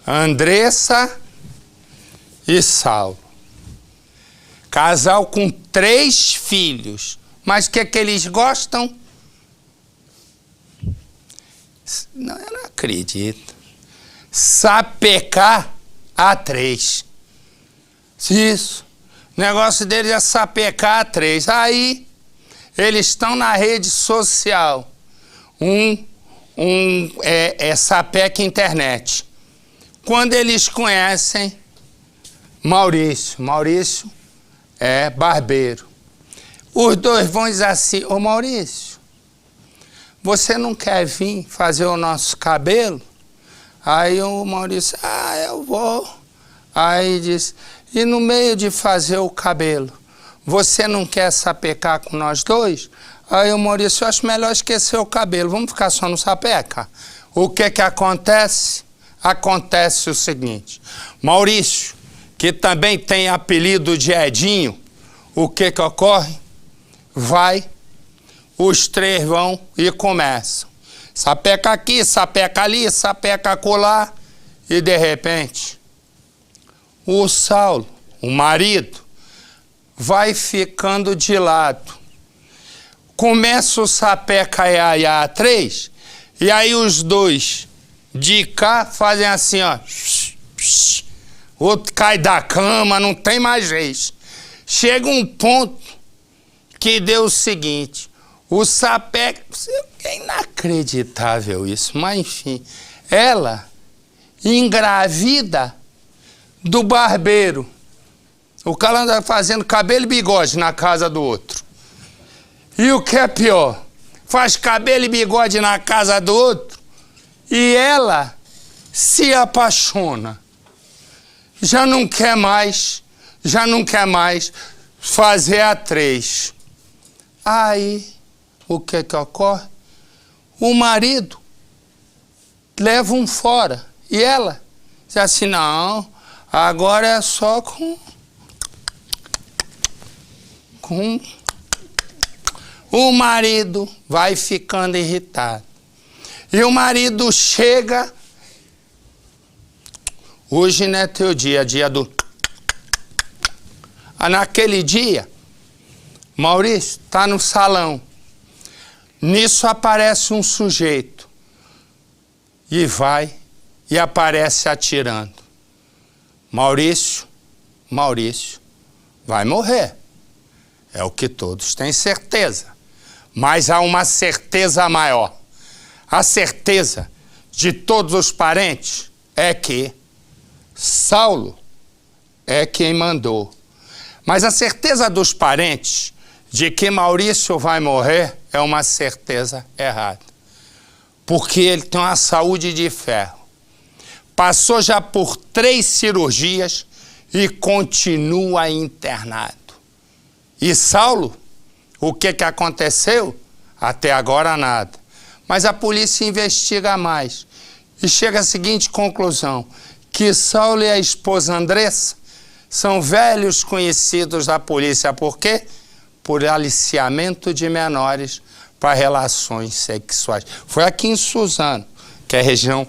Andressa e Saulo. Casal com 3 filhos. Mas o que eles gostam? Não, eu não acredito. Sapecar a 3. Isso. O negócio deles é sapecar a 3. Aí, eles estão na rede social. Sapeca internet. Quando eles conhecem Maurício é barbeiro. Os dois vão dizer assim: ô Maurício, você não quer vir fazer o nosso cabelo? Aí o Maurício: eu vou. Aí diz: e no meio de fazer o cabelo, você não quer sapecar com nós dois? Aí o Maurício: eu acho melhor esquecer o cabelo, vamos ficar só no sapeca. O que acontece? Acontece o seguinte: Maurício, que também tem apelido de Edinho, o que ocorre? Os 3 vão e começam. Sapeca aqui, sapeca ali, sapeca acolá. E de repente, o Saulo, o marido, vai ficando de lado. Começa o sapeca a 3, e aí os dois de cá fazem assim, ó. Outro cai da cama, não tem mais jeito. Chega um ponto que deu o seguinte: o sapeca... É inacreditável isso, mas enfim. Ela engravida do barbeiro. O cara anda fazendo cabelo e bigode na casa do outro. E o que é pior? Faz cabelo e bigode na casa do outro e ela se apaixona. Já não quer mais fazer a 3. Aí, o que ocorre? O marido leva um fora. E ela diz assim: não, agora é só com... O marido vai ficando irritado. E o marido chega... Hoje não é teu dia, dia do... Naquele dia, Maurício está no salão. Nisso aparece um sujeito. E vai e aparece atirando. Maurício vai morrer. É o que todos têm certeza. Mas há uma certeza maior. A certeza de todos os parentes é que Saulo é quem mandou. Mas a certeza dos parentes de que Maurício vai morrer é uma certeza errada. Porque ele tem uma saúde de ferro. Passou já por 3 cirurgias e continua internado. E Saulo, o que aconteceu? Até agora nada. Mas a polícia investiga mais e chega à seguinte conclusão: que Saulo e a esposa Andressa são velhos conhecidos da polícia. Por quê? Por aliciamento de menores para relações sexuais. Foi aqui em Suzano, que é a região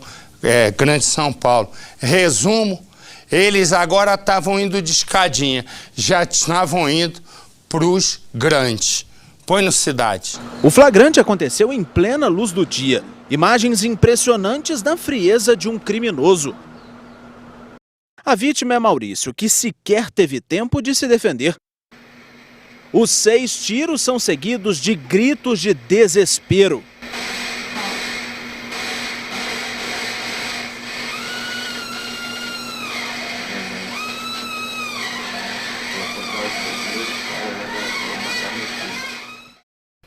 Grande São Paulo. Resumo, eles agora estavam indo de escadinha, já estavam indo para os grandes. Põe no Cidade. O flagrante aconteceu em plena luz do dia. Imagens impressionantes da frieza de um criminoso. A vítima é Maurício, que sequer teve tempo de se defender. Os 6 tiros são seguidos de gritos de desespero.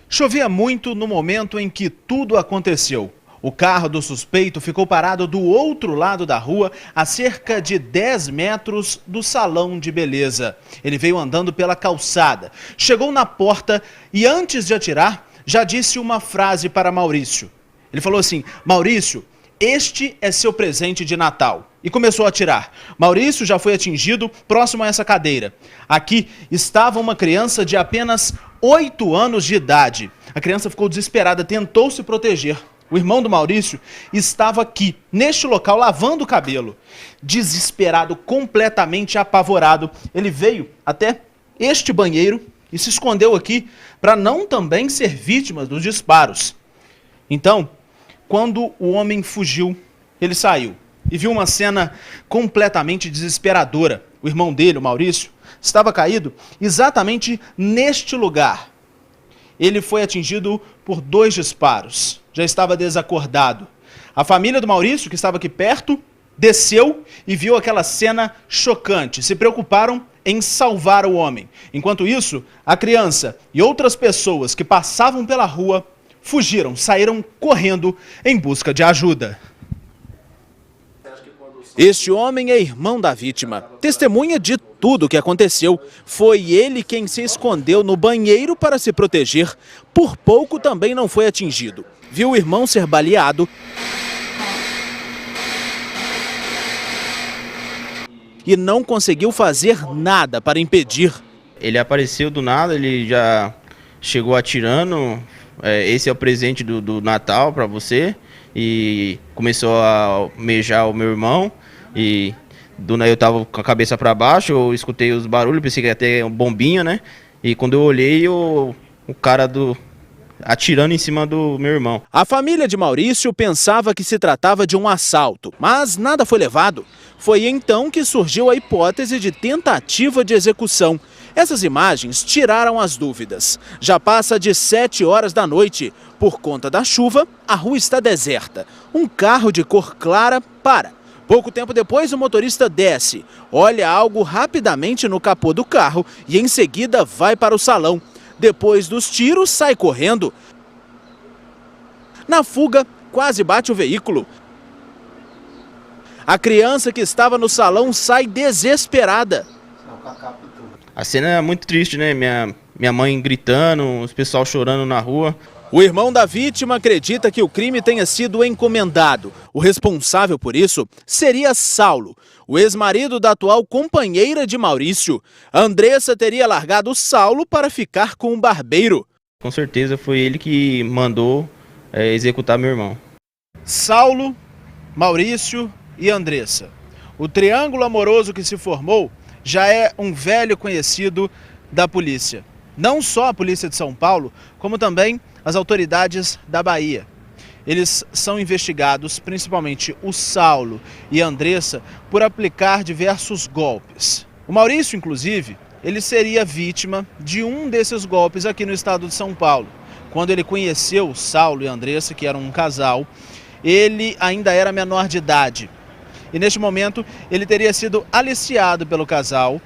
Chovia muito no momento em que tudo aconteceu. O carro do suspeito ficou parado do outro lado da rua, a cerca de 10 metros do salão de beleza. Ele veio andando pela calçada, chegou na porta e antes de atirar, já disse uma frase para Maurício. Ele falou assim: Maurício, este é seu presente de Natal. E começou a atirar. Maurício já foi atingido próximo a essa cadeira. Aqui estava uma criança de apenas 8 anos de idade. A criança ficou desesperada, tentou se proteger. O irmão do Maurício estava aqui, neste local, lavando o cabelo. Desesperado, completamente apavorado, ele veio até este banheiro e se escondeu aqui para não também ser vítima dos disparos. Então, quando o homem fugiu, ele saiu e viu uma cena completamente desesperadora. O irmão dele, o Maurício, estava caído exatamente neste lugar. Ele foi atingido por 2 disparos. Já estava desacordado. A família do Maurício, que estava aqui perto, desceu e viu aquela cena chocante. Se preocuparam em salvar o homem. Enquanto isso, a criança e outras pessoas que passavam pela rua fugiram, saíram correndo em busca de ajuda. Este homem é irmão da vítima, testemunha de tudo o que aconteceu. Foi ele quem se escondeu no banheiro para se proteger. Por pouco também não foi atingido. Viu o irmão ser baleado e não conseguiu fazer nada para impedir. Ele apareceu do nada, ele já chegou atirando. Esse é o presente do Natal para você. E começou a almejar o meu irmão. E eu tava com a cabeça para baixo, eu escutei os barulhos, pensei que ia ter uma bombinha, né? E quando eu olhei, o cara atirando em cima do meu irmão. A família de Maurício pensava que se tratava de um assalto, mas nada foi levado. Foi então que surgiu a hipótese de tentativa de execução. Essas imagens tiraram as dúvidas. Já passa de 7 horas da noite. Por conta da chuva, a rua está deserta. Um carro de cor clara para. Pouco tempo depois, o motorista desce, olha algo rapidamente no capô do carro e em seguida vai para o salão. Depois dos tiros, sai correndo. Na fuga, quase bate o veículo. A criança que estava no salão sai desesperada. A cena é muito triste, né? Minha mãe gritando, os pessoal chorando na rua. O irmão da vítima acredita que o crime tenha sido encomendado. O responsável por isso seria Saulo, o ex-marido da atual companheira de Maurício. Andressa teria largado Saulo para ficar com o barbeiro. Com certeza foi ele que mandou executar meu irmão. Saulo, Maurício e Andressa. O triângulo amoroso que se formou já é um velho conhecido da polícia. Não só a polícia de São Paulo, como também as autoridades da Bahia. Eles são investigados, principalmente o Saulo e a Andressa, por aplicar diversos golpes. O Maurício, inclusive, ele seria vítima de um desses golpes aqui no estado de São Paulo. Quando ele conheceu o Saulo e a Andressa, que eram um casal, ele ainda era menor de idade. E neste momento ele teria sido aliciado pelo casal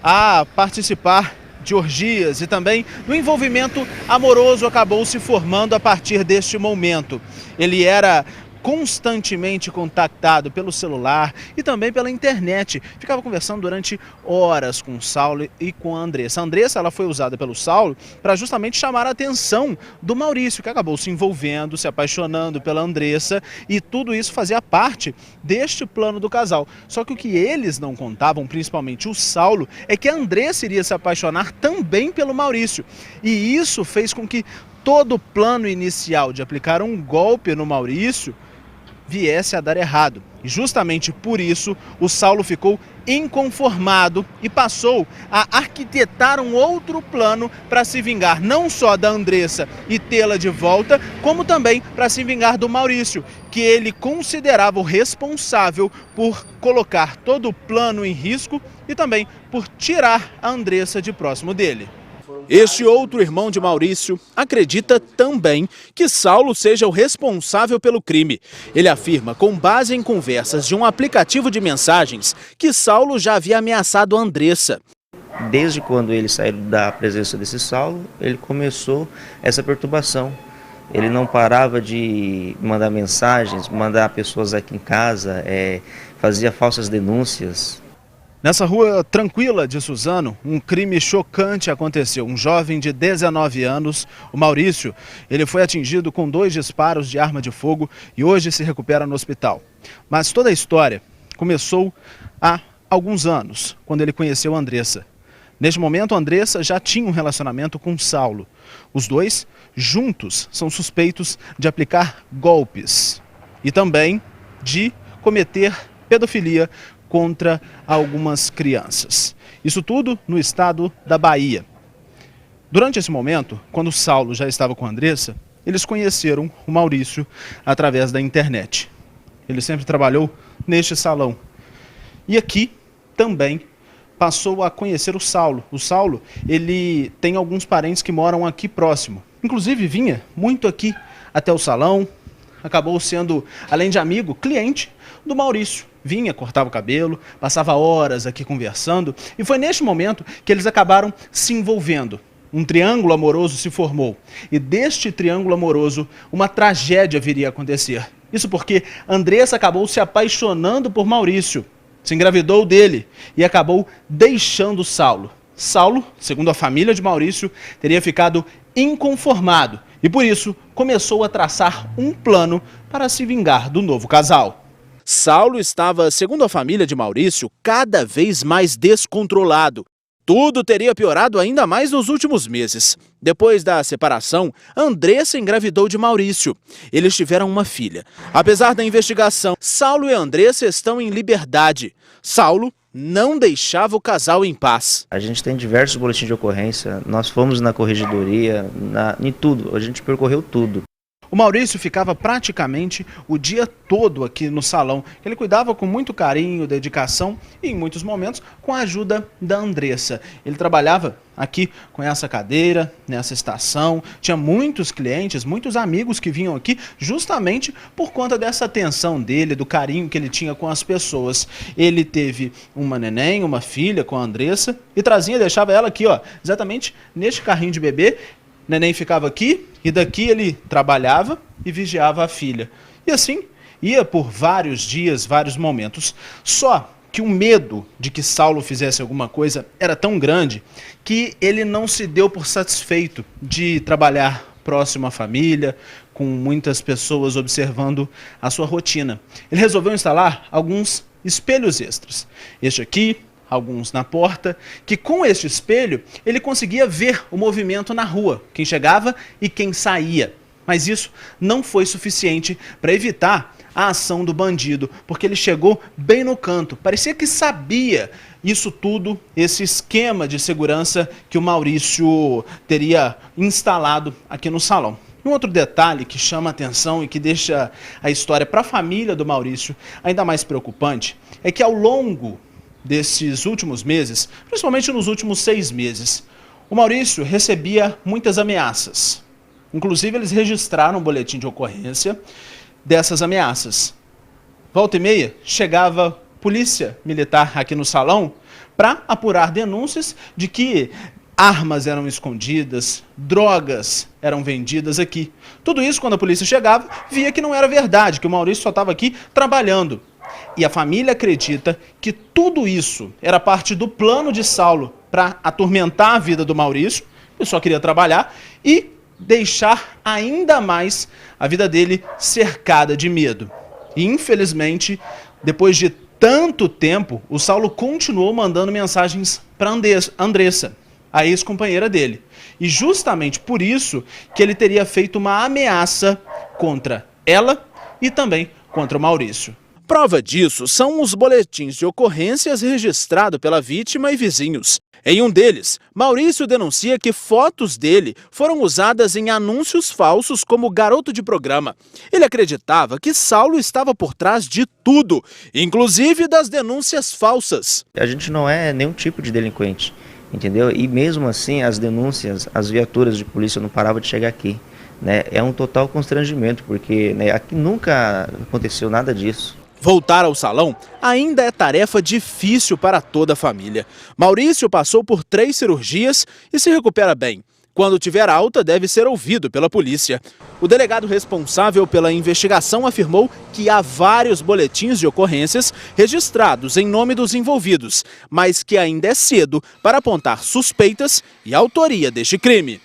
a participar de orgias e também no envolvimento amoroso acabou se formando a partir deste momento. Ele era constantemente contactado pelo celular e também pela internet. Ficava conversando durante horas com o Saulo e com a Andressa. A Andressa ela foi usada pelo Saulo para justamente chamar a atenção do Maurício, que acabou se envolvendo, se apaixonando pela Andressa, e tudo isso fazia parte deste plano do casal. Só que o que eles não contavam, principalmente o Saulo, é que a Andressa iria se apaixonar também pelo Maurício. E isso fez com que todo o plano inicial de aplicar um golpe no Maurício viesse a dar errado. E justamente por isso o Saulo ficou inconformado e passou a arquitetar um outro plano para se vingar não só da Andressa e tê-la de volta, como também para se vingar do Maurício, que ele considerava o responsável por colocar todo o plano em risco e também por tirar a Andressa de próximo dele. Este outro irmão de Maurício acredita também que Saulo seja o responsável pelo crime. Ele afirma, com base em conversas de um aplicativo de mensagens, que Saulo já havia ameaçado a Andressa. Desde quando ele saiu da presença desse Saulo, ele começou essa perturbação. Ele não parava de mandar mensagens, mandar pessoas aqui em casa, fazia falsas denúncias. Nessa rua tranquila de Suzano, um crime chocante aconteceu. Um jovem de 19 anos, o Maurício, ele foi atingido com 2 disparos de arma de fogo e hoje se recupera no hospital. Mas toda a história começou há alguns anos, quando ele conheceu a Andressa. Neste momento, Andressa já tinha um relacionamento com Saulo. Os dois, juntos, são suspeitos de aplicar golpes e também de cometer pedofilia contra algumas crianças. Isso tudo no estado da Bahia. Durante esse momento, quando Saulo já estava com Andressa, eles conheceram o Maurício através da internet. Ele sempre trabalhou neste salão. E aqui também passou a conhecer o Saulo. O Saulo, ele tem alguns parentes que moram aqui próximo. Inclusive vinha muito aqui até o salão. Acabou sendo, além de amigo, cliente do Maurício. Vinha, cortava o cabelo, passava horas aqui conversando. E foi neste momento que eles acabaram se envolvendo. Um triângulo amoroso se formou. E deste triângulo amoroso, uma tragédia viria a acontecer. Isso porque Andressa acabou se apaixonando por Maurício. Se engravidou dele e acabou deixando Saulo. Saulo, segundo a família de Maurício, teria ficado inconformado e por isso começou a traçar um plano para se vingar do novo casal. Saulo estava, segundo a família de Maurício, cada vez mais descontrolado. Tudo teria piorado ainda mais nos últimos meses. Depois da separação, Andressa engravidou de Maurício. Eles tiveram uma filha. Apesar da investigação, Saulo e Andressa estão em liberdade. Saulo não deixava o casal em paz. A gente tem diversos boletins de ocorrência, nós fomos na corregedoria, em tudo, a gente percorreu tudo. O Maurício ficava praticamente o dia todo aqui no salão. Ele cuidava com muito carinho, dedicação e, em muitos momentos, com a ajuda da Andressa. Ele trabalhava aqui com essa cadeira, nessa estação. Tinha muitos clientes, muitos amigos que vinham aqui justamente por conta dessa atenção dele, do carinho que ele tinha com as pessoas. Ele teve uma neném, uma filha com a Andressa e trazia, deixava ela aqui, ó, exatamente neste carrinho de bebê. Neném ficava aqui e daqui ele trabalhava e vigiava a filha. E assim ia por vários dias, vários momentos. Só que o medo de que Saulo fizesse alguma coisa era tão grande que ele não se deu por satisfeito de trabalhar próximo à família, com muitas pessoas observando a sua rotina. Ele resolveu instalar alguns espelhos extras. Este aqui, alguns na porta, que com este espelho ele conseguia ver o movimento na rua, quem chegava e quem saía. Mas isso não foi suficiente para evitar a ação do bandido, porque ele chegou bem no canto, parecia que sabia isso tudo, esse esquema de segurança que o Maurício teria instalado aqui no salão. Um outro detalhe que chama a atenção e que deixa a história para a família do Maurício ainda mais preocupante é que ao longo desses últimos meses, principalmente nos últimos 6 meses, o Maurício recebia muitas ameaças. Inclusive, eles registraram um boletim de ocorrência dessas ameaças. Volta e meia, chegava polícia militar aqui no salão para apurar denúncias de que armas eram escondidas, drogas eram vendidas aqui. Tudo isso, quando a polícia chegava, via que não era verdade, que o Maurício só estava aqui trabalhando. E a família acredita que tudo isso era parte do plano de Saulo para atormentar a vida do Maurício. Ele só queria trabalhar e deixar ainda mais a vida dele cercada de medo. E infelizmente, depois de tanto tempo, o Saulo continuou mandando mensagens para Andressa, a ex-companheira dele. E justamente por isso que ele teria feito uma ameaça contra ela e também contra o Maurício. Prova disso são os boletins de ocorrências registrados pela vítima e vizinhos. Em um deles, Maurício denuncia que fotos dele foram usadas em anúncios falsos como garoto de programa. Ele acreditava que Saulo estava por trás de tudo, inclusive das denúncias falsas. A gente não é nenhum tipo de delinquente, entendeu? E mesmo assim, as denúncias, as viaturas de polícia não paravam de chegar aqui. Né? É um total constrangimento, porque né, aqui nunca aconteceu nada disso. Voltar ao salão ainda é tarefa difícil para toda a família. Maurício passou por 3 cirurgias e se recupera bem. Quando tiver alta, deve ser ouvido pela polícia. O delegado responsável pela investigação afirmou que há vários boletins de ocorrências registrados em nome dos envolvidos, mas que ainda é cedo para apontar suspeitas e autoria deste crime.